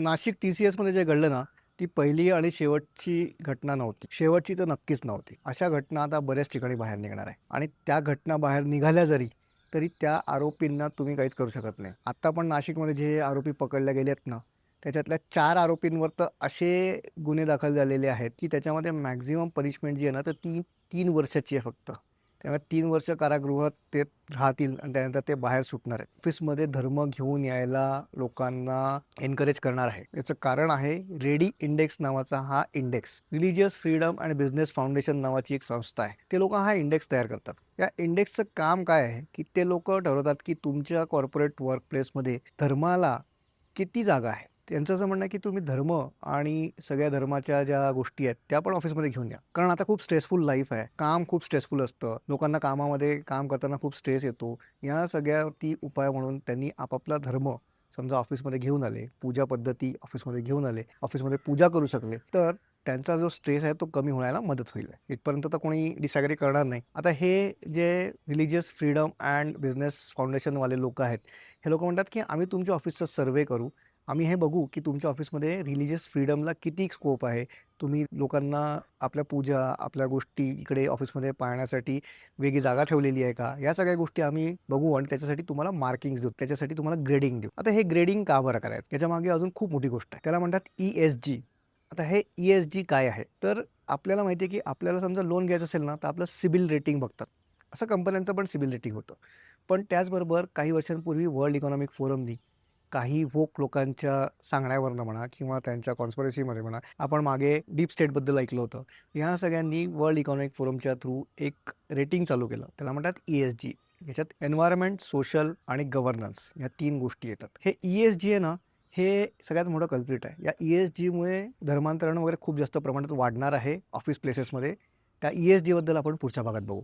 नाशिक TCSमध्ये जे घडलं ना, ती पहिली आणि शेवटची घटना नव्हती. शेवटची तर नक्कीच नव्हती. अशा घटना आता बऱ्याच ठिकाणी बाहेर निघणार आहे आणि त्या घटना बाहेर निघाल्या तरी त्या आरोपींना तुम्ही काहीच करू शकत नाही. आत्ता पण नाशिकमध्ये जे आरोपी पकडले गेलेत ना, त्याच्यातल्या 4 आरोपींवर तर असे गुन्हे दाखल झालेले आहेत, की त्याच्यामध्ये मॅक्सिमम पनिशमेंट जी आहे ना, तर ती 3 वर्षाची आहे फक्त. त्यामुळे 3 वर्ष कारागृहात ते राहतील आणि त्यानंतर ते बाहेर सुटणार आहेत. ऑफिसमध्ये धर्म घेऊन यायला लोकांना एन्करेज करणार आहे. याचं कारण आहे रेडी इंडेक्स नावाचा हा index. Religious freedom and business foundation नावाची एक संस्था आहे. ते लोक हा इंडेक्स तयार करतात. या इंडेक्सचं काम काय आहे, की ते लोक ठरवतात, की तुमच्या कॉर्पोरेट वर्कप्लेसमध्ये धर्माला किती जागा आहे. त्यांचं असं म्हणणं आहे, की तुम्ही धर्म आणि सगळ्या धर्माच्या ज्या गोष्टी आहेत, त्या पण ऑफिसमध्ये घेऊन या. कारण आता खूप स्ट्रेसफुल लाईफ आहे. काम खूप स्ट्रेसफुल असतं. लोकांना कामामध्ये काम करताना खूप स्ट्रेस येतो. या सगळ्यावरती उपाय म्हणून त्यांनी आपापला धर्म समजा ऑफिसमध्ये घेऊन आले, पूजा पद्धती ऑफिसमध्ये घेऊन आले, ऑफिसमध्ये पूजा करू शकले, तर त्यांचा जो स्ट्रेस आहे तो कमी होण्याला मदत होईल. इथपर्यंत तर कोणी डिसॲग्री करणार नाही. आता हे जे रिलिजियस फ्रीडम अँड बिझनेस फाउंडेशनवाले लोकं आहेत, हे लोकं म्हणतात, की आम्ही तुमच्या ऑफिसचा सर्व्हे करू. आम्ही हे बघू, की तुमच्या ऑफिसमध्ये रिलिजियस फ्रीडमला किती स्कोप आहे. तुम्ही लोकांना आपल्या पूजा, आपल्या गोष्टी इकडे ऑफिसमध्ये पाळण्यासाठी वेगळी जागा ठेवलेली आहे का? या सगळ्या गोष्टी आम्ही बघू आणि त्याच्यासाठी तुम्हाला मार्किंग्स देऊ. त्याच्यासाठी तुम्हाला ग्रेडिंग देऊ. आता हे ग्रेडिंग का बरं करायचं? याच्यामागे अजून खूप मोठी गोष्ट आहे. त्याला म्हणतात ESG. आता हे ESG काय आहे? तर आपल्याला माहिती आहे, की आपल्याला समजा लोन घ्यायचं असेल ना, तर आपलं सिबिल रेटिंग बघतात. असं कंपन्यांचं पण सिबिल रेटिंग होतं. पण त्याचबरोबर काही वर्षांपूर्वी वर्ल्ड इकॉनॉमिक फोरमनी काही वोक लोकांच्या सांगण्यावरनं म्हणा किंवा त्यांच्या कॉन्स्पिरसीमध्ये म्हणा, आपण मागे डीप स्टेटबद्दल ऐकलं होतं. ह्या सगळ्यांनी वर्ल्ड इकॉनॉमिक फोरमच्या थ्रू एक रेटिंग चालू केलं. त्याला म्हणतात ESG. याच्यात एन्व्हायर्नमेंट, सोशल आणि गव्हर्नन्स या 3 गोष्टी येतात. हे ESG आहे ना, हे सगळ्यात मोठं कल्प्रिट आहे. या ESGमुळे धर्मांतरण वगैरे खूप जास्त प्रमाणात वाढणार आहे ऑफिस प्लेसेसमध्ये. त्या ESGबद्दल आपण पुढच्या भागात बघू.